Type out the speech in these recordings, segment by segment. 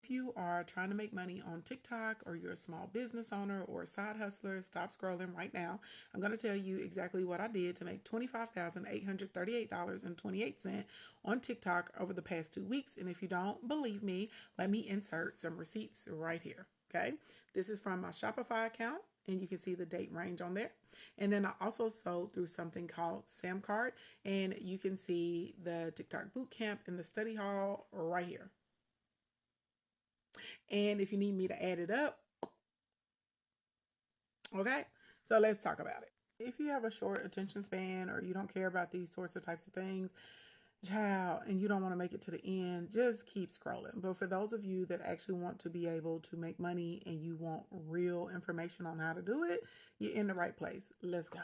if you are trying to make money on TikTok, or you're a small business owner or a side hustler, stop scrolling right now. I'm going to tell you exactly what I did to make $25,838.28 on TikTok over the past 2 weeks. And if you don't believe me, let me insert some receipts right here. Okay. This is from my Shopify account, and you can see the date range on there. And then I also sold through something called Samcart, and you can see the TikTok Bootcamp in the study hall right here. And if you need me to add it up, okay, so let's talk about it. If you have a short attention span, or you don't care about these sorts of types of things, child, and you don't want to make it to the end, just keep scrolling. But for those of you that actually want to be able to make money and you want real information on how to do it, you're in the right place. Let's go.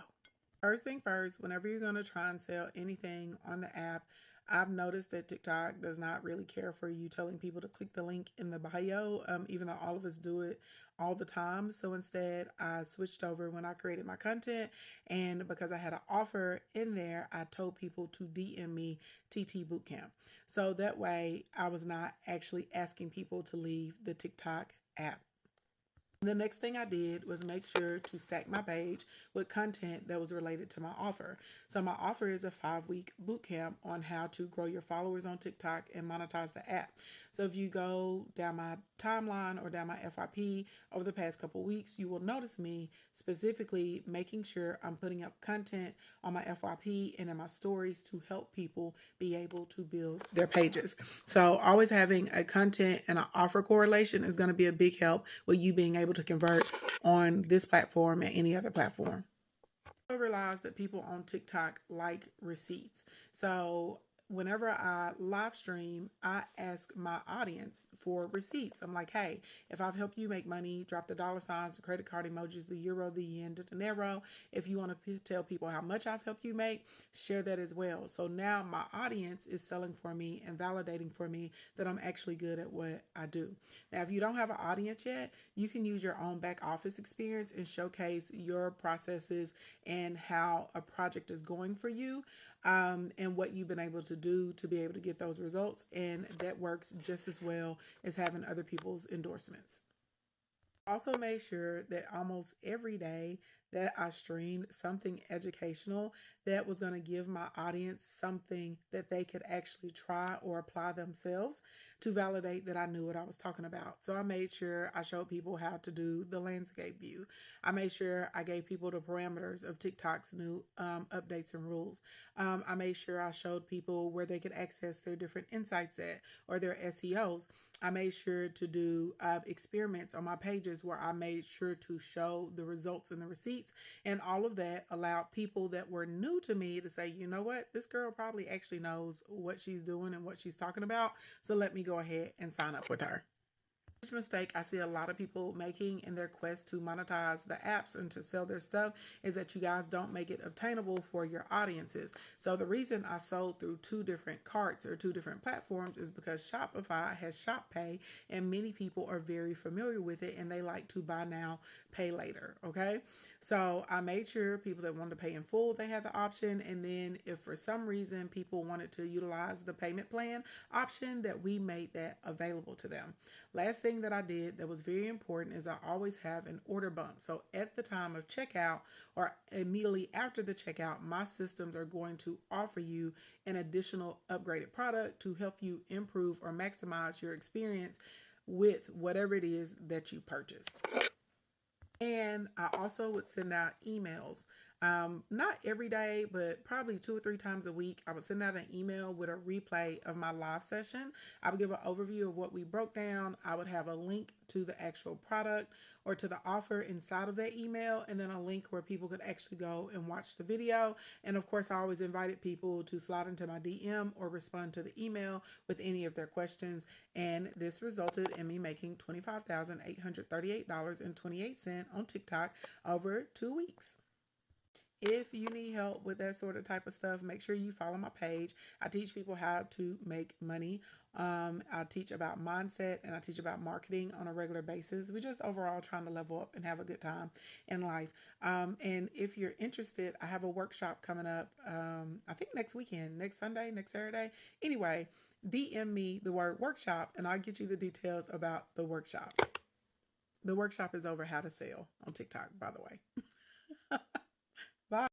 First thing first, whenever you're going to try and sell anything on the app, I've noticed that TikTok does not really care for you telling people to click the link in the bio, even though all of us do it all the time. So instead, I switched over when I created my content, and because I had an offer in there, I told people to DM me TT Bootcamp. So that way, I was not actually asking people to leave the TikTok app. The next thing I did was make sure to stack my page with content that was related to my offer. So my offer is a 5-week bootcamp on how to grow your followers on TikTok and monetize the app. So if you go down my timeline or down my FYP over the past couple weeks, you will notice me specifically making sure I'm putting up content on my FYP and in my stories to help people be able to build their pages. So always having a content and an offer correlation is going to be a big help with you being able to convert on this platform and any other platform. I realized that people on TikTok like receipts. So whenever I live stream, I ask my audience for receipts. I'm like, hey, if I've helped you make money, drop the dollar signs, the credit card emojis, the euro, the yen, the dinero. If you want to tell people how much I've helped you make, share that as well. So now my audience is selling for me and validating for me that I'm actually good at what I do. Now, if you don't have an audience yet, you can use your own back office experience and showcase your processes and how a project is going for you, and what you've been able to do to be able to get those results. And that works just as well as having other people's endorsements. Also made sure that almost every day that I streamed something educational that was going to give my audience something that they could actually try or apply themselves to validate that I knew what I was talking about. So I made sure I showed people how to do the landscape view. I made sure I gave people the parameters of TikTok's new updates and rules. I made sure I showed people where they could access their different insights at, or their SEOs. I made sure to do experiments on my pages where I made sure to show the results and the receipts. And all of that allowed people that were new to me to say, you know what, this girl probably actually knows what she's doing and what she's talking about. So let me go ahead and sign up with her. Mistake I see a lot of people making in their quest to monetize the apps and to sell their stuff is that you guys don't make it obtainable for your audiences. So the reason I sold through 2 different carts or 2 different platforms is because Shopify has Shop Pay, and many people are very familiar with it and they like to buy now, pay later. Okay. So I made sure people that wanted to pay in full, they had the option. And then if for some reason people wanted to utilize the payment plan option, that we made that available to them. Last thing that I did that was very important is I always have an order bump. So at the time of checkout or immediately after the checkout, my systems are going to offer you an additional upgraded product to help you improve or maximize your experience with whatever it is that you purchased. And I also would send out emails. Not every day, but probably 2 or 3 times a week. I would send out an email with a replay of my live session. I would give an overview of what we broke down. I would have a link to the actual product or to the offer inside of that email, and then a link where people could actually go and watch the video. And of course, I always invited people to slide into my DM or respond to the email with any of their questions. And this resulted in me making $25,838.28 on TikTok over 2 weeks. If you need help with that sort of type of stuff, make sure you follow my page. I teach people how to make money I teach about mindset and I teach about marketing on a regular basis. We just overall trying to level up and have a good time in life. And if you're interested, I have a workshop coming up. I think next weekend, next Sunday, next Saturday. Anyway, DM me the word workshop and I'll get you the details about the workshop. The workshop is over how to sell on TikTok, by the way. Bye.